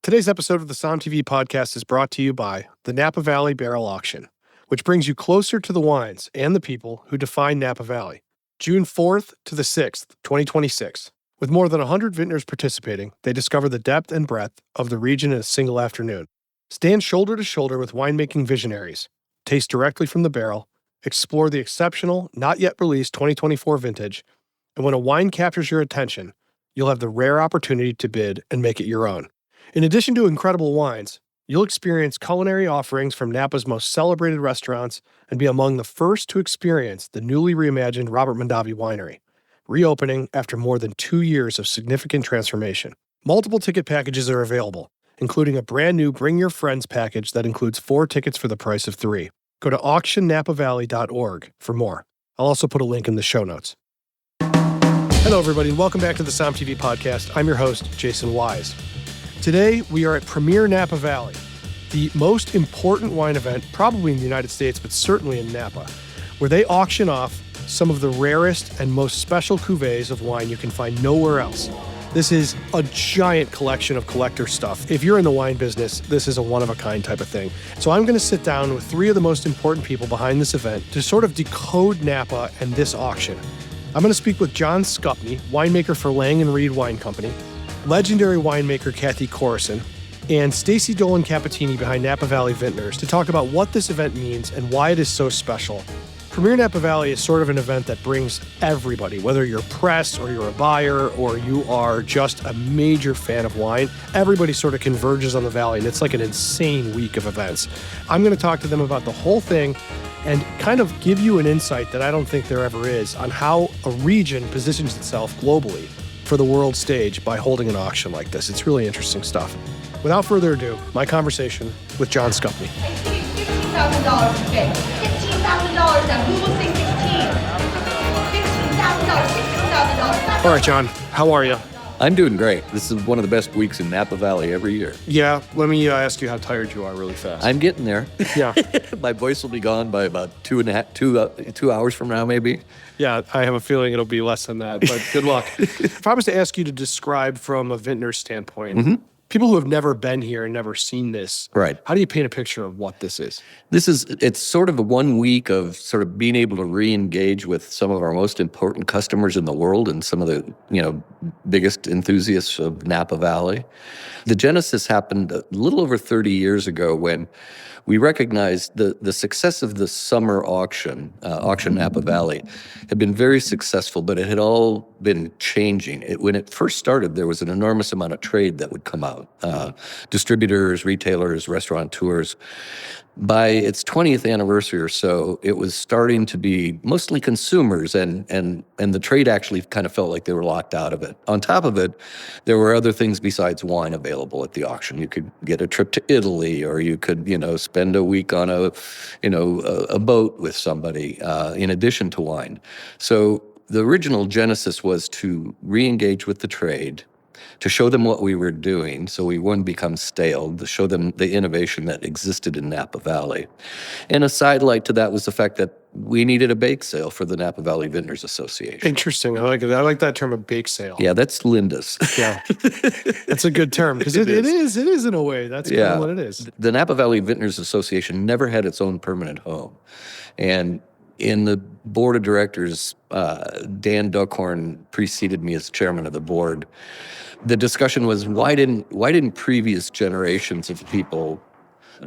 Today's episode of the SOMM TV podcast is brought to you by the Napa Valley Barrel Auction, which brings you closer to the wines and the people who define Napa Valley. June 4th to the 6th, 2026. With more than 100 vintners participating, they discover the depth and breadth of the region in a single afternoon. Stand shoulder to shoulder with winemaking visionaries, taste directly from the barrel, explore the exceptional, not yet released 2024 vintage, and when a wine captures your attention, you'll have the rare opportunity to bid and make it your own. In addition to incredible wines, you'll experience culinary offerings from Napa's most celebrated restaurants and be among the first to experience the newly reimagined Robert Mondavi Winery, reopening after more than 2 years of significant transformation. Multiple ticket packages are available, including a brand new Bring Your Friends package that includes 4 tickets for the price of 3. Go to auctionnapavalley.org for more. I'll also put a link in the show notes. Hello, everybody, and welcome back to the SOMM TV podcast. I'm your host, Jason Wise. Today, we are at Premiere Napa Valley, the most important wine event probably in the United States, but certainly in Napa, where they auction off some of the rarest and most special cuvées of wine you can find nowhere else. This is a giant collection of collector stuff. If you're in the wine business, this is a one-of-a-kind type of thing. So I'm going to sit down with 3 of the most important people behind this event to sort of decode Napa and this auction. I'm going to speak with John Skupny, winemaker for Lang & Reed Wine Company, legendary winemaker Cathy Corison, and Stacy Dolan Capitani behind Napa Valley Vintners to talk about what this event means and why it is so special. Premiere Napa Valley is sort of an event that brings everybody, whether you're press or you're a buyer or you are just a major fan of wine, everybody sort of converges on the valley, and it's like an insane week of events. I'm going to talk to them about the whole thing and kind of give you an insight that I don't think there ever is on how a region positions itself globally for the world stage by holding an auction like this. It's really interesting stuff. Without further ado, my conversation with John Skupny. $15,000 to pay. $15,000 now. Who will say 16? $15,000, $16,000. All right, John, how are you? I'm doing great. This is one of the best weeks in Napa Valley every year. Yeah, let me ask you how tired you are really fast. I'm getting there. Yeah. My voice will be gone by about 2 hours from now, maybe. Yeah, I have a feeling it'll be less than that, but good luck. If I was to ask you to describe from a vintner standpoint, people who have never been here and never seen this, Right. How do you paint a picture of what this is? It's sort of a 1 week of sort of being able to re-engage with some of our most important customers in the world and some of the, biggest enthusiasts of Napa Valley. The genesis happened a little over 30 years ago when we recognized the success of the summer auction, Auction Napa Valley, had been very successful, but it had all been changing. When it first started, there was an enormous amount of trade that would come out. Distributors, retailers, restaurateurs. By its 20th anniversary or so, it was starting to be mostly consumers, and the trade actually kind of felt like they were locked out of it. On top of it, there were other things besides wine available at the auction. You could get a trip to Italy, or you could, spend a week on a boat with somebody in addition to wine. So the original genesis was to re-engage with the trade, to show them what we were doing so we wouldn't become stale, to show them the innovation that existed in Napa Valley. And a sidelight to that was the fact that we needed a bake sale for the Napa Valley Vintners Association. Interesting. I like it. I like that term, a bake sale. Yeah, that's Linda's. Yeah. That's a good term because it is in a way. That's kind of what it is. The Napa Valley Vintners Association never had its own permanent home. And in the board of directors, Dan Duckhorn preceded me as chairman of the board. The discussion was, why didn't previous generations of people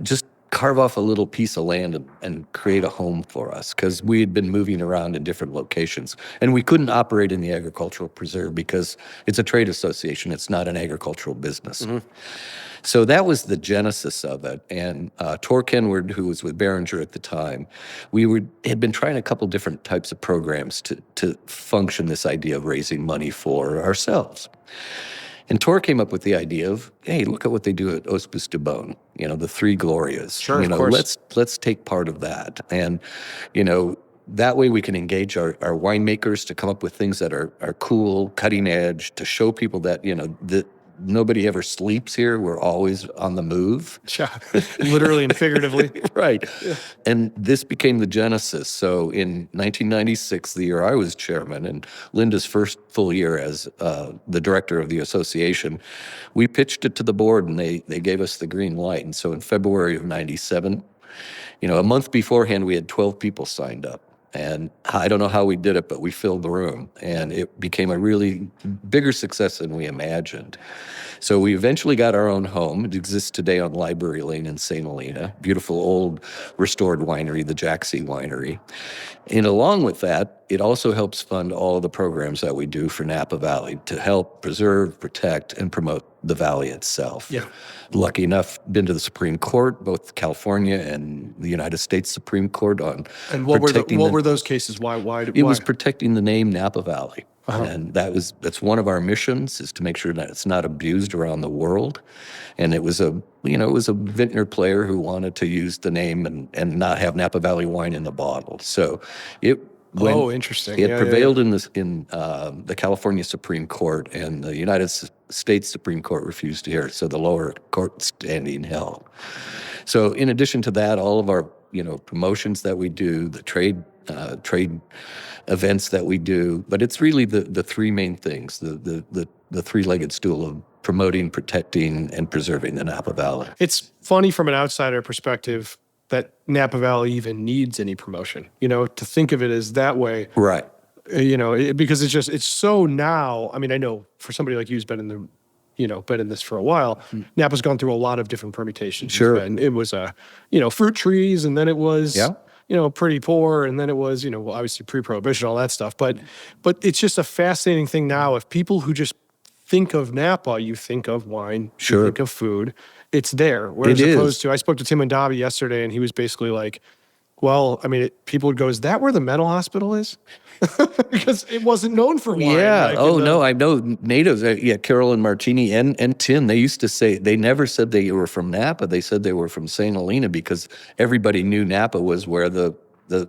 just carve off a little piece of land and create a home for us? Because we had been moving around in different locations, and we couldn't operate in the agricultural preserve because it's a trade association. It's not an agricultural business. Mm-hmm. So that was the genesis of it. And Tor Kenward, who was with Behringer at the time, had been trying a couple different types of programs to function this idea of raising money for ourselves. And Tor came up with the idea of, hey, look at what they do at Hospice du Beaune, the Three Glorias. Sure, of course. Let's take part of that. And, that way we can engage our winemakers to come up with things that are cool, cutting edge, to show people that, nobody ever sleeps here. We're always on the move. Yeah, literally and figuratively. Right. Yeah. And this became the genesis. So in 1996, the year I was chairman and Linda's first full year as the director of the association, we pitched it to the board and they gave us the green light. And so in February of 97, a month beforehand, we had 12 people signed up. And I don't know how we did it, but we filled the room. And it became a really bigger success than we imagined. So we eventually got our own home. It exists today on Library Lane in St. Helena. Beautiful old restored winery, the Jaxie Winery. And along with that, it also helps fund all of the programs that we do for Napa Valley to help preserve, protect, and promote the valley itself. Yeah. Lucky enough, been to the Supreme Court, both California and the United States Supreme Court on. And what were those cases? Why? It was protecting the name Napa Valley. Uh-huh. And that's one of our missions, is to make sure that it's not abused around the world. And it was a Vintner player who wanted to use the name and not have Napa Valley wine in the bottle. So interesting. It prevailed in the California Supreme Court, and the United States Supreme Court refused to hear it. So the lower court standing held. So in addition to that, all of our promotions that we do, the trade events that we do, but it's really the three main things, the three-legged stool of promoting, protecting, and preserving the Napa Valley. It's funny from an outsider perspective that Napa Valley even needs any promotion, to think of it as that way. Right. Because it's so now, I mean, I know for somebody like you who's been in this for a while, Napa's gone through a lot of different permutations. Sure. And it was, fruit trees, and then it was, pretty poor, and then it was, obviously pre-prohibition, all that stuff. But it's just a fascinating thing now. If people who just think of Napa, you think of wine, sure, you think of food, it's there. Whereas opposed to, I spoke to Tim and Dobby yesterday, and he was basically like, well, I mean, people would go, is that where the mental hospital is? Because it wasn't known for wine. Yeah. No, I know natives. Carol and Martini and Tim, they used to say, they never said they were from Napa. They said they were from St. Helena because everybody knew Napa was where the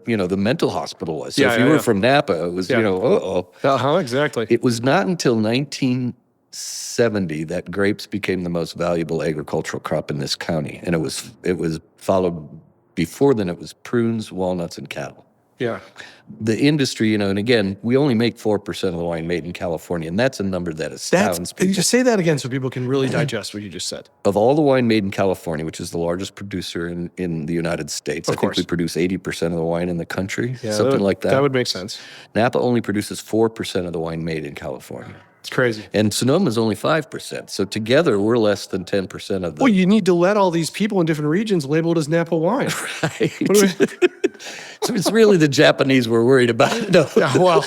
mental hospital was. So if you were from Napa, it was, Exactly. It was not until 1970 that grapes became the most valuable agricultural crop in this county. And it was followed, before then it was prunes, walnuts, and cattle. Yeah. The industry, and again, we only make 4% of the wine made in California, and that's a number that astounds people. Just say that again so people can really digest what you just said. Of all the wine made in California, which is the largest producer in the United States, I think we produce 80% of the wine in the country, something like that. That would make sense. Napa only produces 4% of the wine made in California. It's crazy. And Sonoma is only 5%. So together, we're less than 10% of the... Well, you need to let all these people in different regions label it as Napa wine. Right. So it's really the Japanese we're worried about. No. Yeah, well,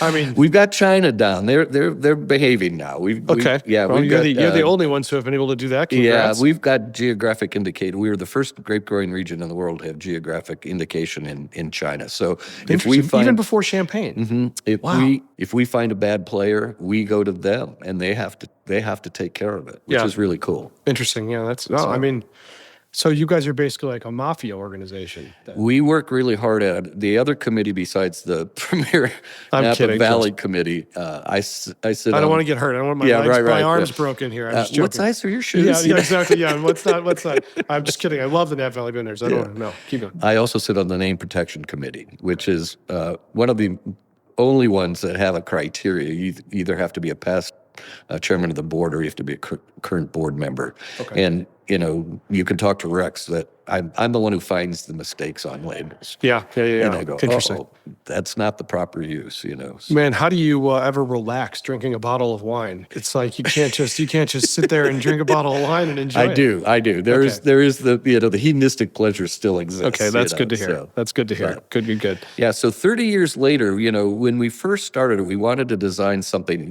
I mean... We've got China down. They're behaving now. You're the only ones who have been able to do that. Congrats. Yeah, we've got geographic indicator. We were the first grape-growing region in the world to have geographic indication in China. So if we find... Even before Champagne. Mm-hmm, if we find a bad player, we go to them, and they have to take care of it, which is really cool. Interesting. Yeah, I mean... So you guys are basically like a mafia organization. We work really hard at it. The other committee besides the Premiere Napa Valley Committee, I sit I don't want to get hurt. I don't want my arms broken here. I'm just joking. What size are your shoes? Yeah, exactly. Yeah, what's that? I'm just kidding. I love the Napa Valley Vintners. I don't know. Keep going. I also sit on the Name Protection Committee, which is one of the only ones that have a criteria. You either have to be a past chairman of the board or you have to be a current board member. Okay. And you can talk to Rex that I'm the one who finds the mistakes on labels. Yeah. And I go, interesting. That's not the proper use, So. Man, how do you ever relax drinking a bottle of wine? It's like you can't just sit there and drink a bottle of wine and enjoy it. I do. There is the hedonistic pleasure still exists. Okay, that's good to hear. So, that's good to hear. Good. Yeah. So 30 years later, when we first started, we wanted to design something,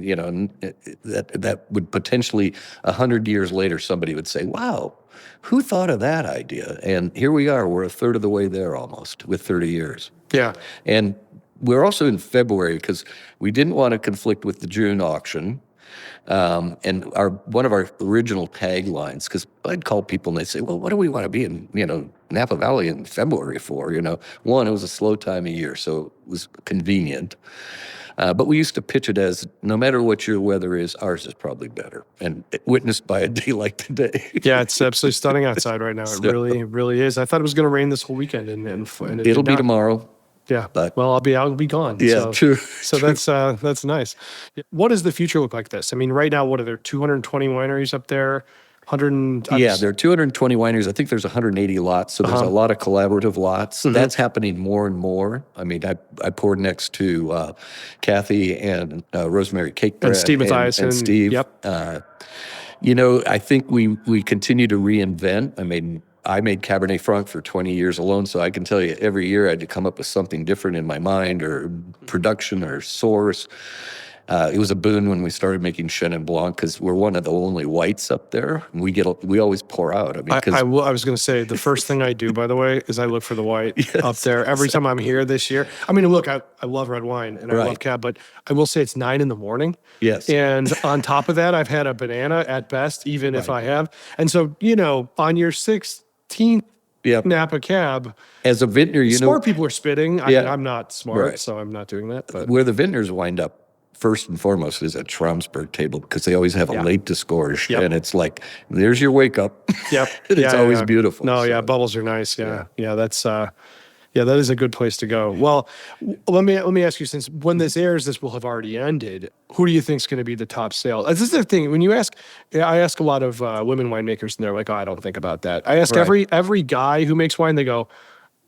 that would potentially 100 years later somebody would say, "Wow, who thought of that idea?" And here we are. We're a third of the way there almost with 30 years. Yeah. And we're also in February because we didn't want to conflict with the June auction. And one of our original taglines, because I'd call people and they'd say, well, what do we want to be in, Napa Valley in February for? One, it was a slow time of year, so it was convenient. But we used to pitch it as, no matter what your weather is, ours is probably better. And witnessed by a day like today. Yeah, it's absolutely stunning outside right now. It So- really is. I thought it was going to rain this whole weekend, and it It'll did be not. tomorrow. Yeah, But- well, I'll be gone. Yeah, so, true. So that's nice. What does the future look like this? I mean, right now, what are there? 220 wineries up there, 100. Yeah, there are 220 wineries. I think there's 180 lots, so there's a lot of collaborative lots. That's happening more and more. I mean, I poured next to Kathy and Rosemary Cake Bread And Steve Matthias and Steve. Yep. I think we continue to reinvent. I mean, I made Cabernet Franc for 20 years alone, so I can tell you every year I had to come up with something different in my mind or production or source. It was a boon when we started making Chenin Blanc because we're one of the only whites up there. We always pour out. I mean, I was going to say the first thing I do, by the way, is I look for the white up there every time I'm here this year. I mean, look, I love red wine and I love Cab, but I will say it's 9 a.m. Yes. And on top of that, I've had a banana at best, even if I have. And so, on your 16th Napa Cab, as a vintner, smart people are spitting. Yeah. I'm not smart, Right. so I'm not doing that. But where the vintners wind up first and foremost is at Schramsberg table because they always have a late disgorge, and it's like, there's your wake up. Yep. It's always beautiful. No, so. bubbles are nice. Yeah. That's that is a good place to go. Well, let me ask you, since when this airs, this will have already ended. Who do you think is going to be the top sale? This is the thing. When I ask a lot of women winemakers, and they're like, "Oh, I don't think about that." I ask every guy who makes wine, they go,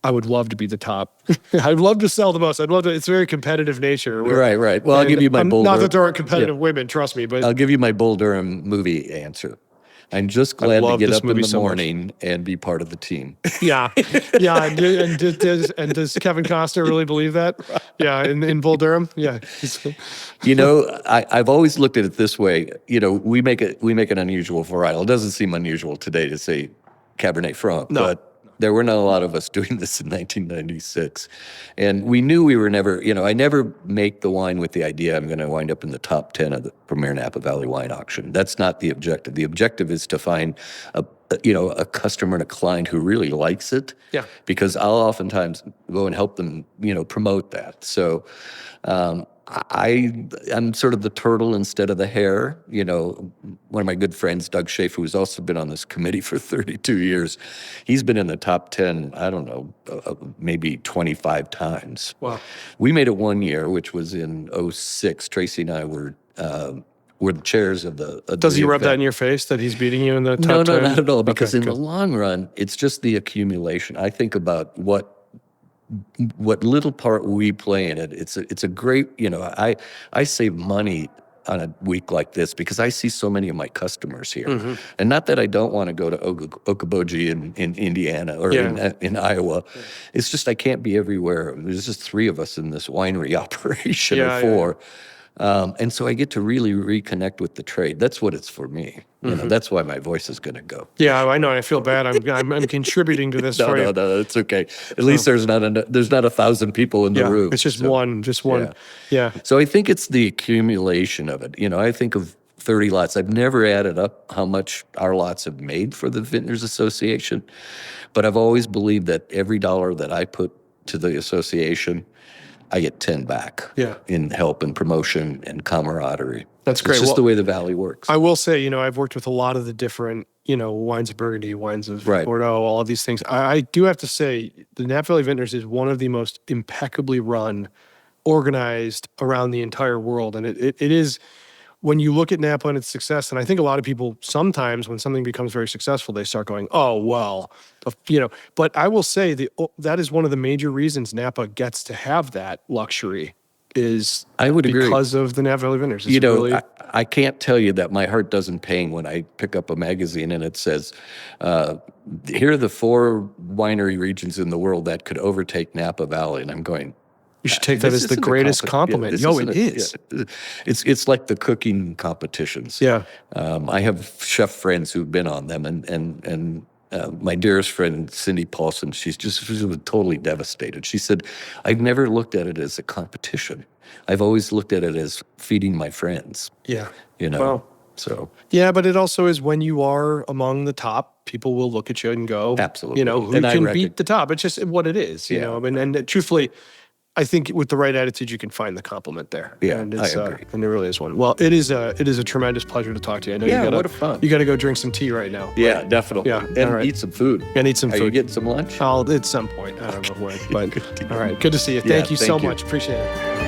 I would love to be the top. I'd love to sell the most. I'd love to. It's very competitive nature. Right. Well, I'll give you my Bull Not Durham. that there aren't competitive women, trust me, but I'll give you my Bull Durham movie answer. I'm just glad to love get this up in movie the so much. morning and be part of the team. yeah. And does Kevin Costner really believe that? Yeah, in Bull Durham. Yeah. I've always looked at it this way. We make an unusual varietal. It doesn't seem unusual today to say Cabernet Franc, but there were not a lot of us doing this in 1996. And we knew we were never, I never make the wine with the idea I'm going to wind up in the top 10 of the Premiere Napa Valley Wine Auction. That's not the objective. The objective is to find a customer and a client who really likes it. Yeah. Because I'll oftentimes go and help them, promote that. So, I'm sort of the turtle instead of the hare. One of my good friends, Doug Schaefer, who's also been on this committee for 32 years, he's been in the top 10, I don't know, maybe 25 times. Wow. We made it one year, which was in 06. Tracy and I were the chairs of the Does he rub that in event. your face that he's beating you in the top No, 10? not at all, because Okay, in the good. long run, it's just the accumulation. I think about what little part we play in it. It's a great, I save money on a week like this because I see so many of my customers here. And not that I don't want to go to Okoboji in Indiana or in Iowa. It's just I can't be everywhere. There's just 3 of us in this winery operation, or 4. And so I get to really reconnect with the trade. That's what it's for me. That's why my voice is going to go. Yeah, I know. I feel bad. I'm contributing to this for you. No, it's okay. At least there's not 1,000 people in the room. It's just so, one. Yeah. So I think it's the accumulation of it. I think of 30 lots. I've never added up how much our lots have made for the Vintners Association, but I've always believed that every dollar that I put to the association, I get 10 back in help and promotion and camaraderie. That's great. It's just the way the Valley works. I will say, I've worked with a lot of the different, wines of Burgundy, wines of Bordeaux, all of these things. I do have to say the Napa Valley Vintners is one of the most impeccably run, organized around the entire world. And it is, when you look at Napa and its success, and I think a lot of people sometimes when something becomes very successful, they start going, oh, well, but I will say that is one of the major reasons Napa gets to have that luxury is I would agree. Because of the Napa Valley Vintners. It's I can't tell you that my heart doesn't pang when I pick up a magazine and it says, here are the 4 winery regions in the world that could overtake Napa Valley. And I'm going, you should take that as the greatest compliment. It is. Yeah. It's like the cooking competitions. Yeah. I have chef friends who've been on them, and my dearest friend, Cindy Paulson, she was totally devastated. She said, I've never looked at it as a competition. I've always looked at it as feeding my friends. Yeah. Well, so. Yeah, but it also is when you are among the top, people will look at you and go, Absolutely. who And can beat the top? It's just what it is, you know. And truthfully, I think with the right attitude, you can find the compliment there. Yeah, and I agree. And there really is one. Well, it is a tremendous pleasure to talk to you. I know Yeah, you what a fun. got to go drink some tea right now. Yeah, definitely. Yeah, And all right. eat some food. And eat some Are you food. getting some lunch? I'll at some point. I don't know when, but all right. Good to see you. Thank you so much. Appreciate it.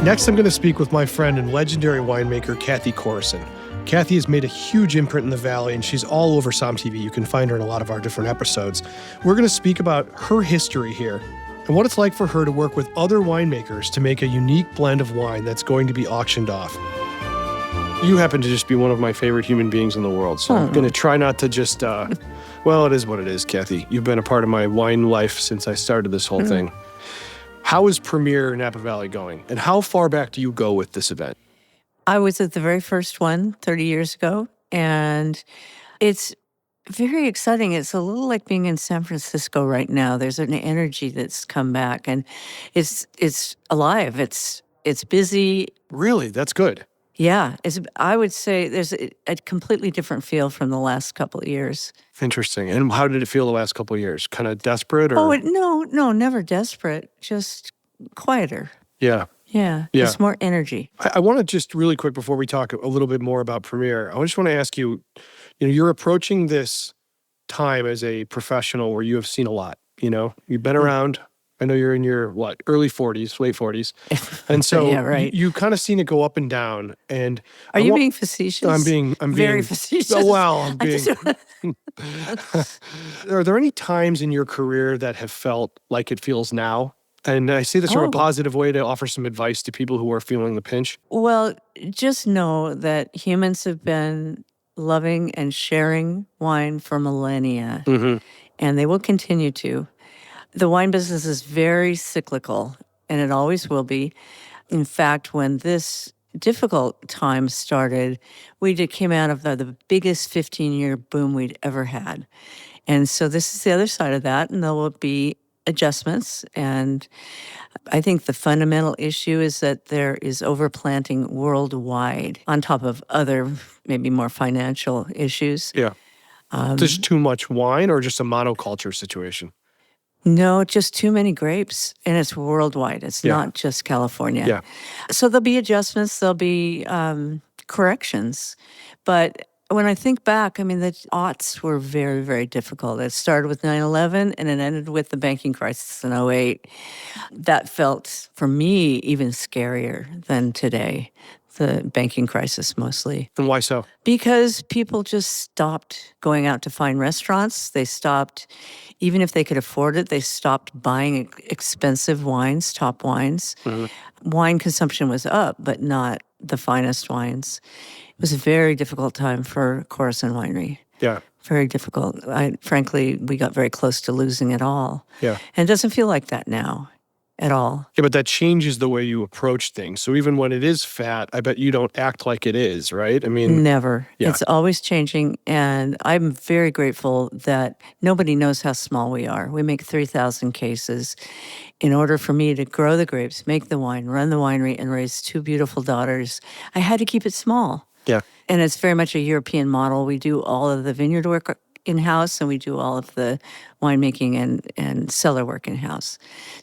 Next, I'm going to speak with my friend and legendary winemaker, Cathy Corison. Kathy has made a huge imprint in the Valley, and she's all over SOMM TV. You can find her in a lot of our different episodes. We're going to speak about her history here and what it's like for her to work with other winemakers to make a unique blend of wine that's going to be auctioned off. You happen to just be one of my favorite human beings in the world, so I'm going to try not to just, well, it is what it is, Kathy. You've been a part of my wine life since I started this whole thing. How is Premiere Napa Valley going, and how far back do you go with this event? I was at the very first one 30 years ago, and it's very exciting. It's a little like being in San Francisco right now. There's an energy that's come back, and it's alive. It's busy. Really? That's good. Yeah, I would say there's a completely different feel from the last couple of years. Interesting. And how did it feel the last couple of years? Kind of desperate, or? Oh, no, never desperate. Just quieter. Yeah. Yeah, Yeah. just more energy. I want to just really quick before we talk a little bit more about Premiere, I just want to ask you, you're approaching this time as a professional where you have seen a lot, you've been around. I know you're in your, early 40s, late 40s. And so Yeah, right. you kind of seen it go up and down. And Are you being facetious? I'm being very facetious. Oh, well, I'm I being. just- Are there any times in your career that have felt like it feels now? And I say this from a positive way to offer some advice to people who are feeling the pinch. Well, just know that humans have been loving and sharing wine for millennia, and they will continue to. The wine business is very cyclical, and it always will be. In fact, when this difficult time started, came out of the biggest 15-year boom we'd ever had. And so this is the other side of that, and there will be adjustments. And I think the fundamental issue is that there is overplanting worldwide on top of other, maybe more financial issues. Yeah. Just too much wine or just a monoculture situation? No, just too many grapes, and it's worldwide. It's not just California. Yeah. So there'll be adjustments, there'll be corrections. But when I think back, I mean, the aughts were very, very difficult. It started with 9/11, and it ended with the banking crisis in 2008. That felt, for me, even scarier than today, the banking crisis mostly. And why so? Because people just stopped going out to fine restaurants. They stopped, even if they could afford it, they stopped buying expensive wines, top wines. Wine consumption was up, but not the finest wines. It was a very difficult time for Corison Winery. Yeah. Very difficult. Frankly, we got very close to losing it all. Yeah. And it doesn't feel like that now at all. Yeah, but that changes the way you approach things. So even when it is fat, I bet you don't act like it is, right? I mean, Never. Yeah. It's always changing. And I'm very grateful that nobody knows how small we are. We make 3,000 cases. In order for me to grow the grapes, make the wine, run the winery, and raise two beautiful daughters, I had to keep it small. yeah. And it's very much a European model. We do all of the vineyard work in-house, and we do all of the winemaking and cellar work in-house.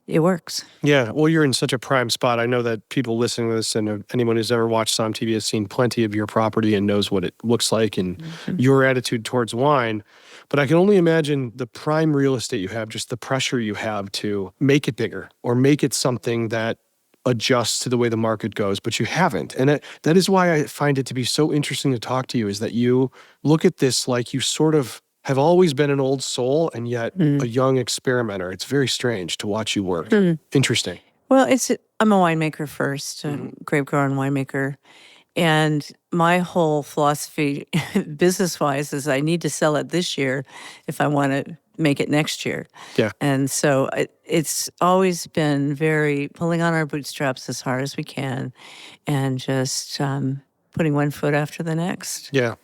It works. Yeah, well, you're in such a prime spot. I know that people listening to this and anyone who's ever watched SOMM TV has seen plenty of your property and knows what it looks like and your attitude towards wine. But I can only imagine the prime real estate you have, just the pressure you have to make it bigger or make it something that adjusts to the way the market goes, but you haven't. And that is why I find it to be so interesting to talk to you, is that you look at this like you sort of have always been an old soul and yet a young experimenter. It's very strange to watch you work. Interesting. Well, I'm a winemaker first, a grape grower and winemaker. And my whole philosophy, business-wise, is I need to sell it this year if I want to make it next year. Yeah. And so it's always been very pulling on our bootstraps as hard as we can and just putting one foot after the next. Yeah.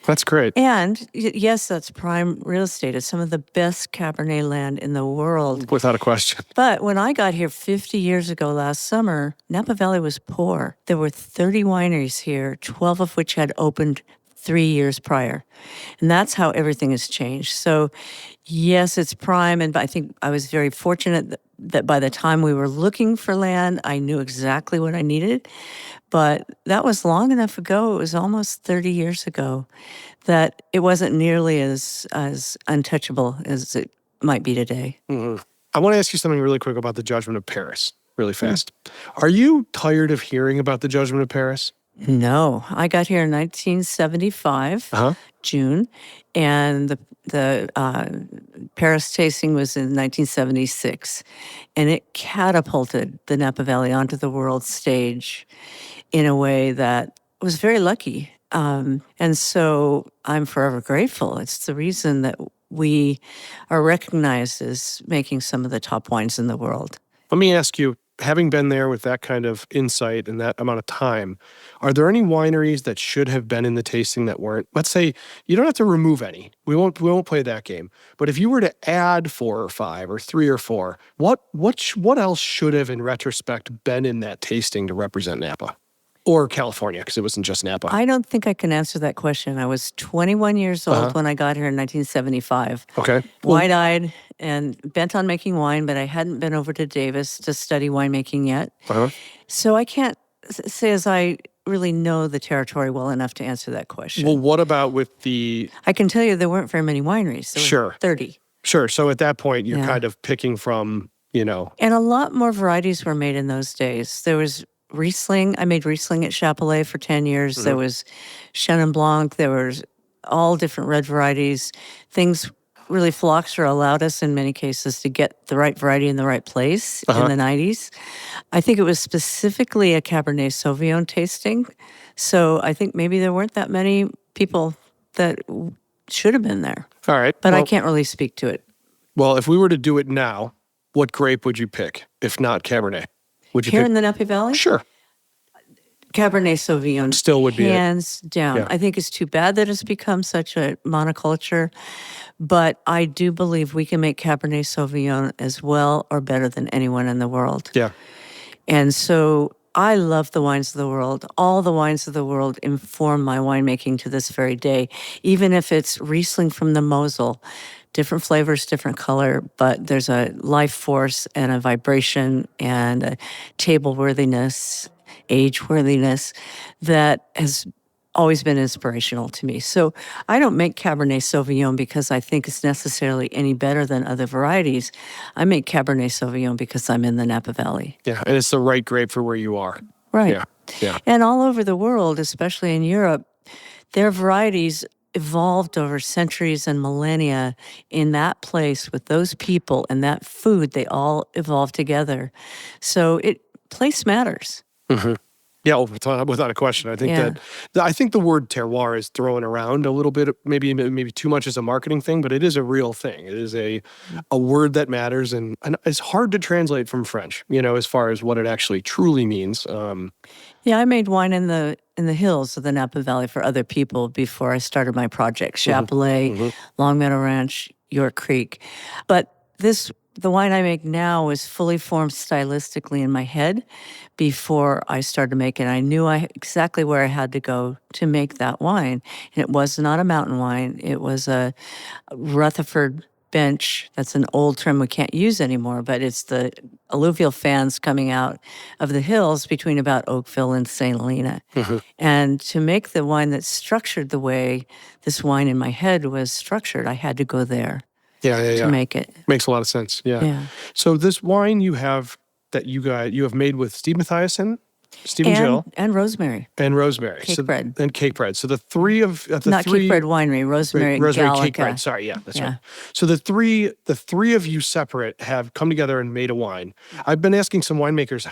That's great. And yes, that's prime real estate. It's some of the best Cabernet land in the world. Without a question. But when I got here 50 years ago last summer, Napa Valley was poor. There were 30 wineries here, 12 of which had opened 3 years prior. And that's how everything has changed. So, yes, it's prime. And I think I was very fortunate that by the time we were looking for land, I knew exactly what I needed. But that was long enough ago. It was almost 30 years ago that it wasn't nearly as untouchable as it might be today. I want to ask you something really quick about the Judgment of Paris, really fast. Are you tired of hearing about the Judgment of Paris? No, I got here in 1975, June, and the Paris tasting was in 1976, and it catapulted the Napa Valley onto the world stage in a way that was very lucky. And so I'm forever grateful. It's the reason that we are recognized as making some of the top wines in the world. Let me ask you, having been there with that kind of insight and that amount of time, are there any wineries that should have been in the tasting that weren't? Let's say you don't have to remove any. We won't play that game. But if you were to add 4 or 5 or 3 or 4, what else should have, in retrospect, been in that tasting to represent Napa? Or California, because it wasn't just Napa. I don't think I can answer that question. I was 21 years old when I got here in 1975. Okay. Wide-eyed and bent on making wine, but I hadn't been over to Davis to study winemaking yet. So I can't say as I really know the territory well enough to answer that question. Well, what about with the... I can tell you there weren't very many wineries. There were 30. Sure. So at that point, you're kind of picking from, And a lot more varieties were made in those days. There was Riesling. I made Riesling at Chapelet for 10 years. There was Chenin Blanc. There was all different red varieties. Things really, phylloxera allowed us in many cases to get the right variety in the right place in the 90s. I think it was specifically a Cabernet Sauvignon tasting. So I think maybe there weren't that many people that should have been there. All right. But I can't really speak to it. Well, if we were to do it now, what grape would you pick, if not Cabernet? Would you Here pick? in the Napa Valley? Sure. Cabernet Sauvignon Still would be it. hands down. Yeah. I think it's too bad that it's become such a monoculture, but I do believe we can make Cabernet Sauvignon as well or better than anyone in the world. Yeah. And so I love the wines of the world. All the wines of the world inform my winemaking to this very day, even if it's Riesling from the Mosel. Different flavors, different color, but there's a life force and a vibration and a table worthiness, age worthiness that has always been inspirational to me. So I don't make Cabernet Sauvignon because I think it's necessarily any better than other varieties. I make Cabernet Sauvignon because I'm in the Napa Valley. Yeah, and it's the right grape for where you are. Right. Yeah. And all over the world, especially in Europe, their varieties evolved over centuries and millennia in that place with those people and that food. They all evolved together. So place matters. Yeah, without a question. I think I think the word terroir is thrown around a little bit, maybe too much as a marketing thing, but it is a real thing. It is a word that matters, and it's hard to translate from French, as far as what it actually truly means. Yeah, I made wine in the hills of the Napa Valley for other people before I started my project, Chapelet, Longmeadow Ranch, York Creek. But the wine I make now is fully formed stylistically in my head before I started making it. I knew exactly where I had to go to make that wine. And it was not a mountain wine. It was a Rutherford bench. That's an old term we can't use anymore, but it's the alluvial fans coming out of the hills between about Oakville and St. Helena. And to make the wine that's structured the way this wine in my head was structured, I had to go there. To make it. Makes a lot of sense. Yeah. So this wine you have you have made with Steve Mathiasen, Stephen Gill, and Rosemary. Cake bread. And cake bread. So the three of Not Cake Bread Winery, Rosemary Cake Bread. Sorry, that's right. So the three of you separate have come together and made a wine. I've been asking some winemakers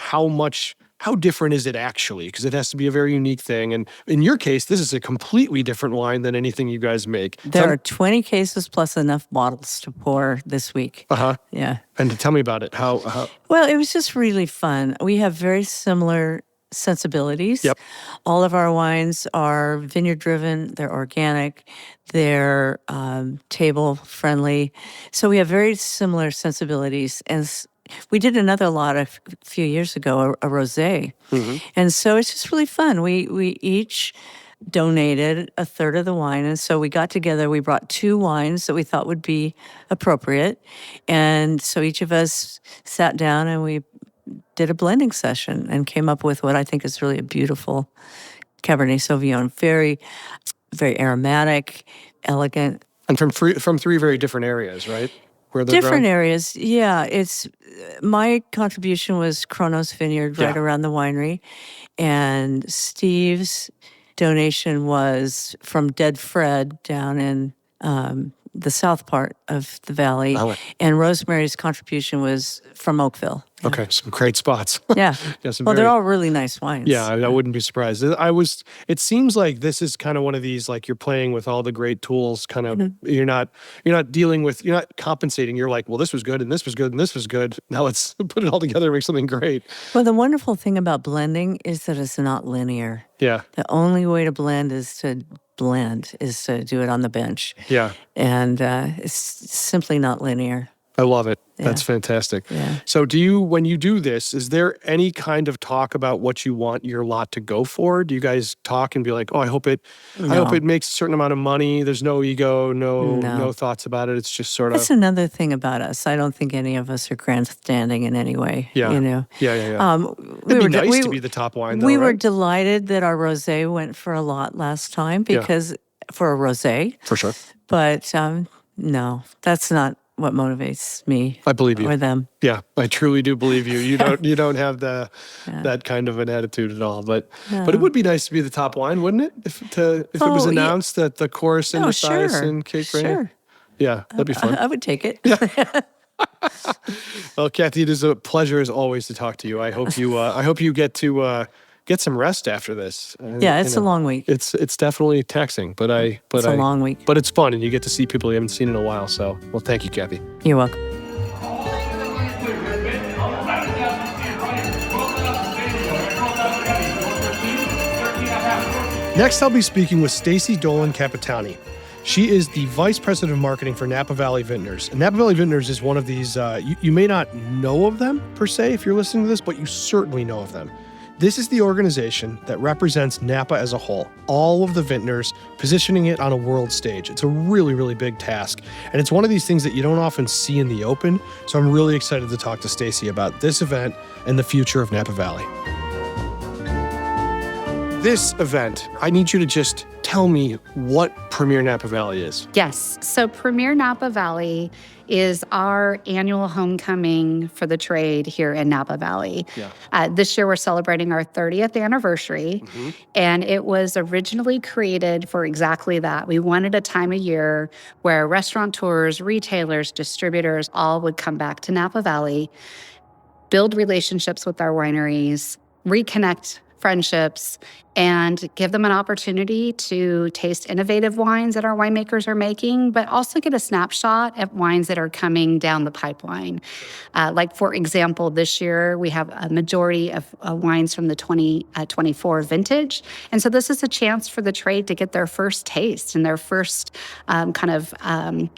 how different is it actually? Because it has to be a very unique thing. And in your case, this is a completely different wine than anything you guys make. There are 20 cases plus enough bottles to pour this week. Yeah. And tell me about it. How? Well, it was just really fun. We have very similar sensibilities. Yep. All of our wines are vineyard driven, they're organic, they're table friendly. So we have very similar sensibilities. And we did another lot a few years ago, a rosé. And so it's just really fun. We each donated a third of the wine. And so we got together, we brought 2 wines that we thought would be appropriate. And so each of us sat down and we did a blending session and came up with what I think is really a beautiful Cabernet Sauvignon. Very, very aromatic, elegant. And from 3 very different areas, right? Where they're Different grown? areas, yeah. It's my contribution was Kronos Vineyard right Yeah. around the winery, and Steve's donation was from Dead Fred down in the south part of the valley, and Rosemary's contribution was from Oakville. Yeah. Okay, some great spots. Yeah. Yeah, some Well, very- they're all really nice wines. Yeah, I wouldn't be surprised. It seems like this is kind of one of these, like you're playing with all the great tools, kind of, you're not compensating. You're like, well, this was good and this was good and this was good. Now let's put it all together and make something great. Well, the wonderful thing about blending is that it's not linear. Yeah. The only way to blend is to do it on the bench. Yeah. And it's simply not linear. I love it. Yeah. That's fantastic. Yeah. So when you do this, is there any kind of talk about what you want your lot to go for? Do you guys talk and be like, oh, I hope it makes a certain amount of money. There's no ego, no thoughts about it. It's just sort of. That's another thing about us. I don't think any of us are grandstanding in any way. Yeah. You know? Yeah. It'd be nice to be the top wine, though, We were right? delighted that our rosé went for a lot last time because for a rosé. For sure. But no, that's not what motivates me. I believe you. Or them. Yeah, I truly do believe you. You don't have that kind of an attitude at all. But it would be nice to be the top wine, wouldn't it? If it was announced that the Corison, Mathiasen cake right here. Yeah, that'd be fun. I would take it. Well, Kathy, it is a pleasure as always to talk to you. I hope you get to get some rest after this. Yeah, it's a long week. It's definitely taxing, but it's a long week. But it's fun, and you get to see people you haven't seen in a while. So, well, thank you, Kathy. You're welcome. Next, I'll be speaking with Stacy Dolan Capitani. She is the Vice President of Marketing for Napa Valley Vintners. And Napa Valley Vintners is one of these, you may not know of them per se if you're listening to this, but you certainly know of them. This is the organization that represents Napa as a whole, all of the vintners, positioning it on a world stage. It's a really, really big task. And it's one of these things that you don't often see in the open. So I'm really excited to talk to Stacy about this event and the future of Napa Valley. This event, I need you to just tell me what Premiere Napa Valley is. Yes. So Premiere Napa Valley is our annual homecoming for the trade here in Napa Valley. Yeah. This year we're celebrating our 30th anniversary, and it was originally created for exactly that. We wanted a time of year where restaurateurs, retailers, distributors all would come back to Napa Valley, build relationships with our wineries, reconnect friendships, and give them an opportunity to taste innovative wines that our winemakers are making, but also get a snapshot at wines that are coming down the pipeline. Like, for example, this year we have a majority of wines from the 2024 vintage. And so this is a chance for the trade to get their first taste and their first impression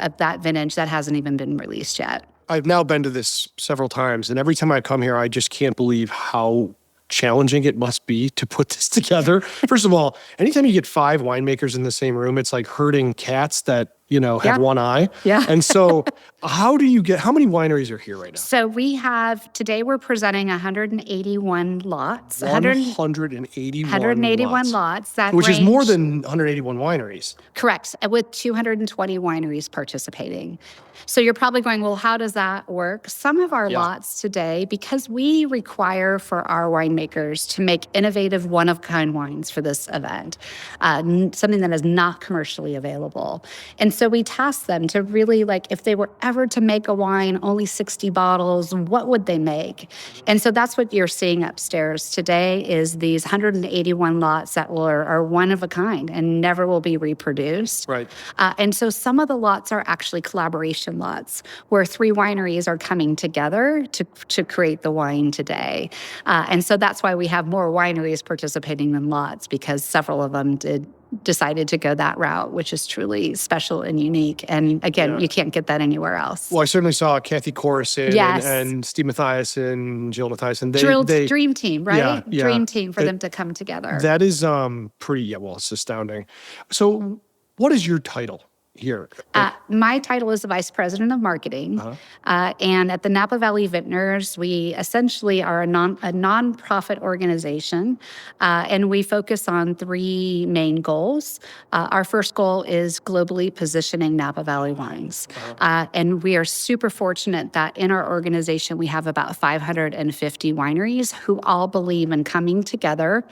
of that vintage that hasn't even been released yet. I've now been to this several times, and every time I come here, I just can't believe how challenging it must be to put this together. First of all, anytime you get 5 winemakers in the same room, it's like herding cats that, have one eye. Yeah. And so how many wineries are here right now? So today we're presenting 181 lots. 181 lots. Which is more than 181 wineries. Correct, with 220 wineries participating. So you're probably going, well, how does that work? Some of our lots today, because we require for our winemakers to make innovative one-of-kind wines for this event, something that is not commercially available. And so we tasked them to really, if they were ever to make a wine, only 60 bottles, what would they make? And so that's what you're seeing upstairs today is these 181 lots that are one of a kind and never will be reproduced. Right. And so some of the lots are actually collaboration lots where 3 wineries are coming together to create the wine today. And so that's why we have more wineries participating than lots, because several of them did decided to go that route, which is truly special and unique. And again, you can't get that anywhere else. Well, I certainly saw Cathy Corison and Steve Mathiasen, Jill Mathiasen. Dream team, right? Yeah. Dream team for them to come together. That is it's astounding. So what is your title here? My title is the Vice President of Marketing. And at the Napa Valley Vintners, we essentially are a nonprofit organization. And we focus on 3 main goals. Our first goal is globally positioning Napa Valley wines. And we are super fortunate that in our organization, we have about 550 wineries who all believe in coming together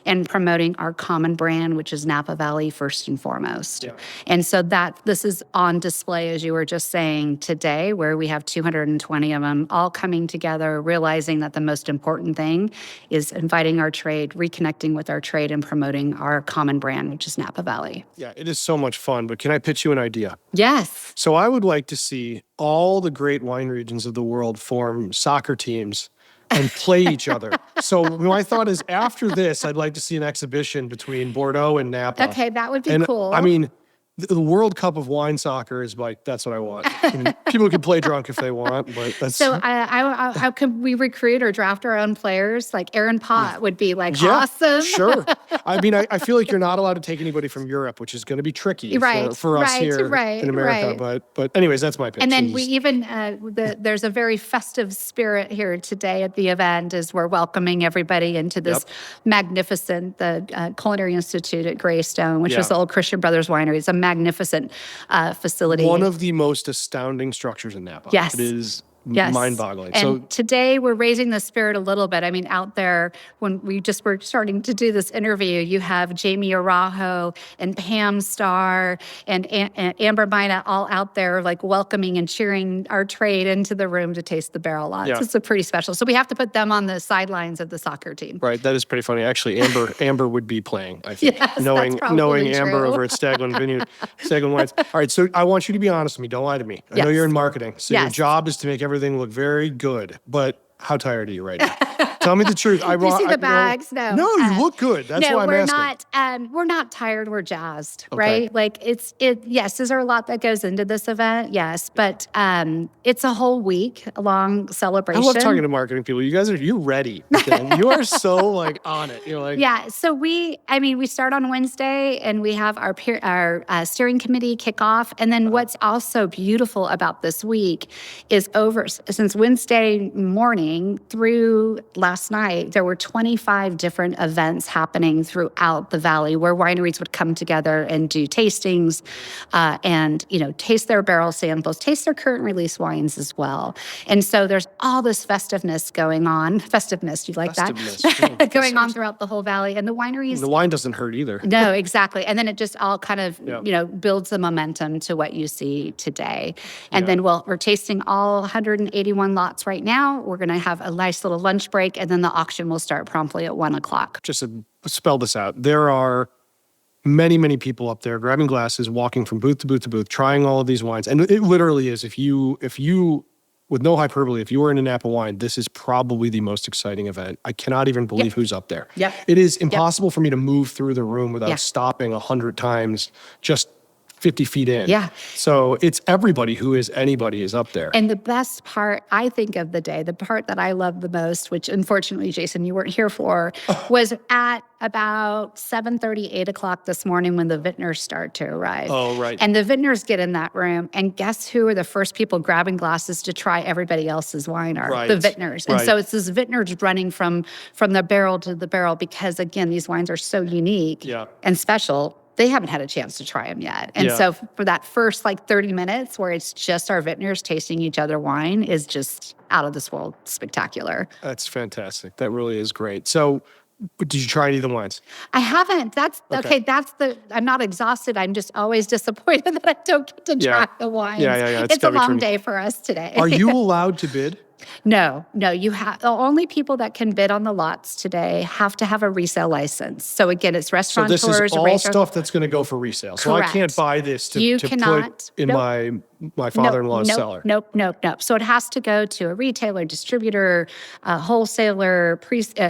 and promoting our common brand, which is Napa Valley first and foremost. And so this is on display, as you were just saying, today, where we have 220 of them all coming together, realizing that the most important thing is inviting our trade, reconnecting with our trade, and promoting our common brand, which is Napa Valley. Yeah, it is so much fun, but can I pitch you an idea? Yes. So I would like to see all the great wine regions of the world form soccer teams and play each other. So my thought is, after this, I'd like to see an exhibition between Bordeaux and Napa. Okay, that would be cool. I mean, the World Cup of wine soccer is like, that's what I want. I mean, people can play drunk if they want, but that's... So how could we recruit or draft our own players? Like Aaron Pott would be like awesome. Sure. I mean, I feel like you're not allowed to take anybody from Europe, which is going to be tricky for us here in America. But anyways, that's my pitch. And then we even, there's a very festive spirit here today at the event as we're welcoming everybody into this magnificent, the Culinary Institute at Greystone, which was the old Christian Brothers Winery. It's a magnificent facility. One of the most astounding structures in Napa. Yes. It is mind-boggling. And so today we're raising the spirit a little bit. I mean, out there, when we just were starting to do this interview, you have Jamie Arajo and Pam Starr and Amber Mina all out there like welcoming and cheering our trade into the room to taste the barrel lots. It's a pretty special. So we have to put them on the sidelines of the soccer team. Right. That is pretty funny. Actually, Amber would be playing, I think. Yes, knowing Amber true. over at Staglin Vineyard, Staglin Wines. All right. So I want you to be honest with me. Don't lie to me. I know you're in marketing. So your job is to make everything look very good. But how tired are you right now? Tell me the truth. Do you see the bags? No. No, you look good. That's why I'm asking. We're not tired. We're jazzed, right? Like yes, is there a lot that goes into this event? Yes, but it's a whole week long celebration. I love talking to marketing people. You're ready. You are so like on it. You're like, So we start on Wednesday and we have our steering committee kickoff. And then what's also beautiful about this week is since Wednesday morning through last night, there were 25 different events happening throughout the valley where wineries would come together and do tastings and, taste their barrel samples, taste their current release wines as well. And so there's all this festiveness going on. Festiveness, you like that? Going on throughout the whole valley. And the wineries... The wine doesn't hurt either. No, exactly. And then it just all kind of, builds the momentum to what you see today. And then we're tasting all 181 lots right now. We're going to have a nice little lunch break, and then the auction will start promptly at 1:00. Just to spell this out, there are many, many people up there grabbing glasses, walking from booth to booth to booth, trying all of these wines. And it literally is, if you, with no hyperbole, if you were in a Napa wine, this is probably the most exciting event. I cannot even believe who's up there. It is impossible for me to move through the room without stopping 100 times just 50 feet in. So it's everybody who is anybody is up there. And the best part, I think, of the day, the part that I love the most, which unfortunately, Jason, you weren't here for, was at about 7:30, 8 o'clock this morning when the Vintners start to arrive. Oh, right. And the Vintners get in that room, and guess who are the first people grabbing glasses to try everybody else's wine are? The Vintners. And so it's this Vintners running from the barrel to the barrel because, again, these wines are so unique and special. They haven't had a chance to try them yet. And so for that first 30 minutes where it's just our Vintners tasting each other wine is just out of this world spectacular. That's fantastic. That really is great. So did you try any of the wines? I haven't. That's okay. I'm not exhausted. I'm just always disappointed that I don't get to try the wines. It's a long day for us today. Are you allowed to bid? No. You have the only people that can bid on the lots today have to have a resale license. So again, it's So restaurateurs. this is all restaurant- stuff that's going to go for resale. So I Correct. can't buy this to, You to cannot. put in Nope. my father-in-law's cellar. Nope. So it has to go to a retailer, distributor, wholesaler,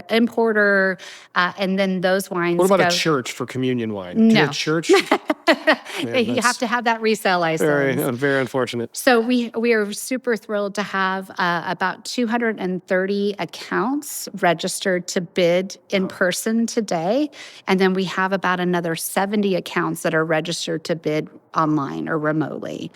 importer, and then those wines What about go. a church for communion wine? Can No. a church? You have to have that resale license. Very unfortunate. So we are super thrilled to have about 230 accounts registered to bid in person today. And then we have about another 70 accounts that are registered to bid online or remotely.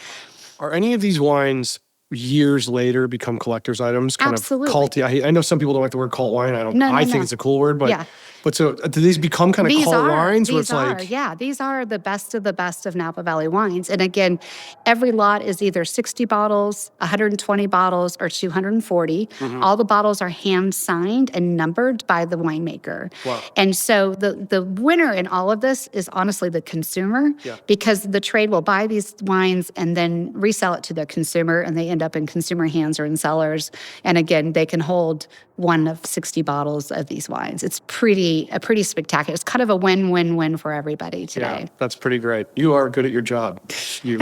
Are any of these wines years later become collector's items? Kind Absolutely. of culty. I know some people don't like the word cult wine. No, I think no. it's a cool word, but Yeah. But so do these become kind of cult wines where it's like These are the best of Napa Valley wines. And again, every lot is either 60 bottles, 120 bottles, or 240. All the bottles are hand signed and numbered by the winemaker. Wow. And so the winner in all of this is honestly the consumer, because the trade will buy these wines and then resell it to the consumer, and they end up in consumer hands or in cellars. And again, they can hold one of 60 bottles of these wines. It's pretty spectacular. It's kind of a win-win-win for everybody today. Yeah, that's pretty great. You are good at your job. You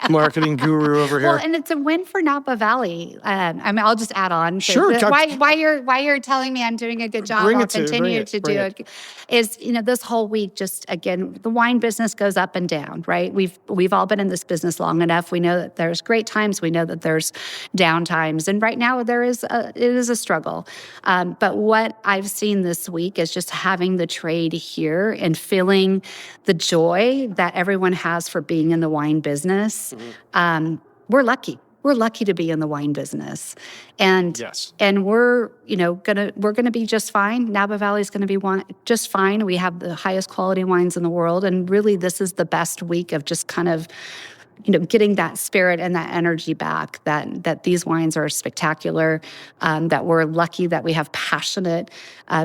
marketing guru over here. Well, and it's a win for Napa Valley. I mean, I'll just add on. Sure. Why you're telling me I'm doing a good job, Bring I'll it to- continue bring to it, do bring it. Is, this whole week, just again, the wine business goes up and down, right? We've all been in this business long enough. We know that there's great times. We know that there's down times. And right now it is a struggle. But what I've seen this week is just having the trade here and feeling the joy that everyone has for being in the wine business. We're lucky. We're lucky to be in the wine business, and Yes. and we're gonna be just fine. Napa Valley is gonna be just fine. We have the highest quality wines in the world, and really, this is the best week of just kind of getting that spirit and that energy back, that these wines are spectacular, that we're lucky that we have passionate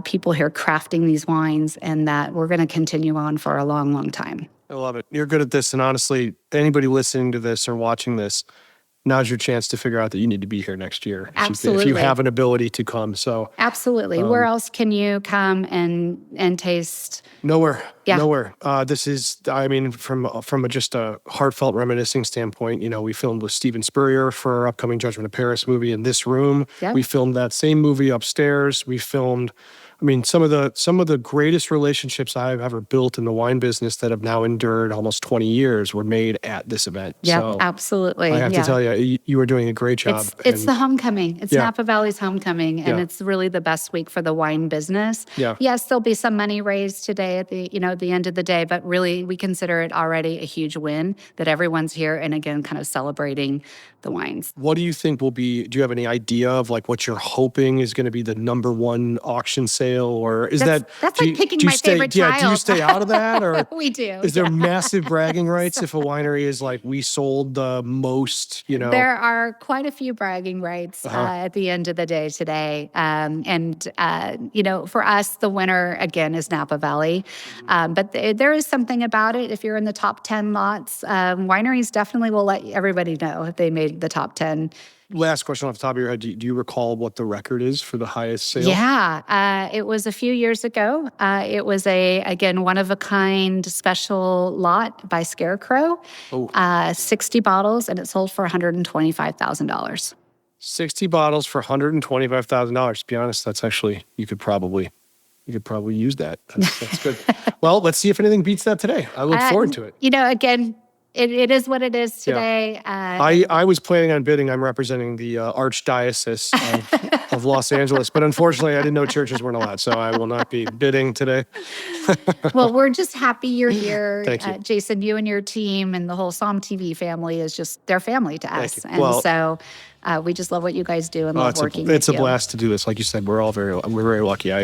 people here crafting these wines, and that we're going to continue on for a long, long time. I love it. You're good at this. And honestly, anybody listening to this or watching this, now's your chance to figure out that you need to be here next year. Absolutely. If you have an ability to come. So Absolutely. Where else can you come and taste? nowhere. Yeah. Nowhere. This is, I mean, from just a heartfelt reminiscing standpoint, we filmed with Steven Spurrier for our upcoming Judgment of Paris movie in this room. Yeah. We filmed that same movie upstairs. We filmed, some of the greatest relationships I've ever built in the wine business that have now endured almost 20 years were made at this event. Yeah, So absolutely. I have to tell you, you are doing a great job. It's the homecoming. It's Yeah. Napa Valley's homecoming, and Yeah. it's really the best week for the wine business. Yeah. Yes, there'll be some money raised today at the end of the day, but really we consider it already a huge win that everyone's here and again kind of celebrating the wines. What do you think do you have any idea of like what you're hoping is going to be the number one auction sale, or is That's like picking my favorite Yeah, do you child. stay out of that, or We do. is there massive bragging rights if a winery is like, we sold the most, There are quite a few bragging rights at the end of the day today. For us, the winner, again, is Napa Valley. But there is something about it. If you're in the top 10 lots, wineries definitely will let everybody know if they made the top 10. Last question off the top of your head. Do you recall what the record is for the highest sale? Yeah, it was a few years ago. It was again, one-of-a-kind special lot by Scarecrow, 60 bottles, and it sold for $125,000. 60 bottles for $125,000. To be honest, that's actually, you could probably use that. That's good. Well, let's see if anything beats that today. I look forward to it. Again, it is what it is today. I was planning on bidding. I'm representing the Archdiocese of Los Angeles, but unfortunately, I didn't know churches weren't allowed, so I will not be bidding today. Well, we're just happy you're here. Thank you. Jason, you and your team and the whole SOMM TV family is just, they're family to us. you. And Well- so we just love what you guys do and love working with It's a you. blast to do this. Like you said, we're very lucky. I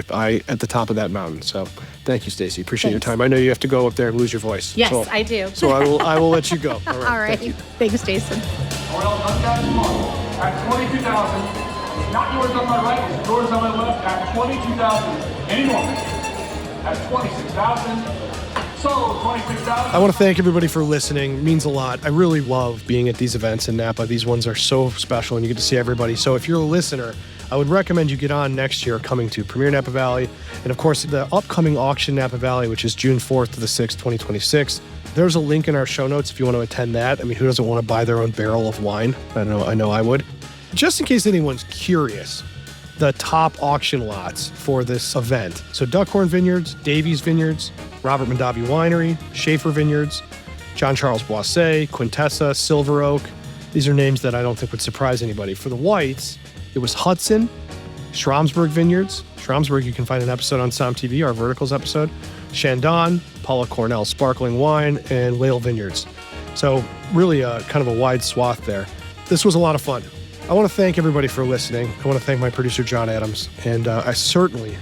at the top of that mountain. So thank you, Stacy. Appreciate your time. I know you have to go up there and lose your voice. Yes, so, I do. So I will let you go. All right. All right. Thanks, Jason. Well, uncapped tomorrow at 22,000. It's not yours on my right, it's yours on my left at 22,000. Any more? At 26,000. Sold, 26,000. I want to thank everybody for listening. It means a lot. I really love being at these events in Napa. These ones are so special and you get to see everybody. So if you're a listener, I would recommend you get on next year coming to Premiere Napa Valley. And of course, the upcoming auction Napa Valley, which is June 4th to the 6th, 2026. There's a link in our show notes if you want to attend that. I mean, who doesn't want to buy their own barrel of wine? I know I would. Just in case anyone's curious, the top auction lots for this event. So Duckhorn Vineyards, Davies Vineyards, Robert Mondavi Winery, Schaefer Vineyards, John Charles Boisset, Quintessa, Silver Oak. These are names that I don't think would surprise anybody. For the whites, it was Hudson, Schramsberg Vineyards. Schramsberg, you can find an episode on SOMM TV, our verticals episode. Chandon, Paula Cornell Sparkling Wine, and Lale Vineyards. So really kind of a wide swath there. This was a lot of fun. I want to thank everybody for listening. I want to thank my producer, John Adams. And I certainly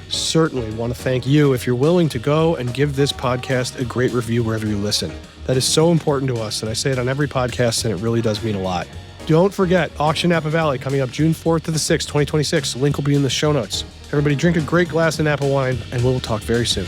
want to thank you if you're willing to go and give this podcast a great review wherever you listen. That is so important to us. And I say it on every podcast, and it really does mean a lot. Don't forget, Auction Napa Valley coming up June 4th to the 6th, 2026. The link will be in the show notes. Everybody drink a great glass of Napa wine, and we'll talk very soon.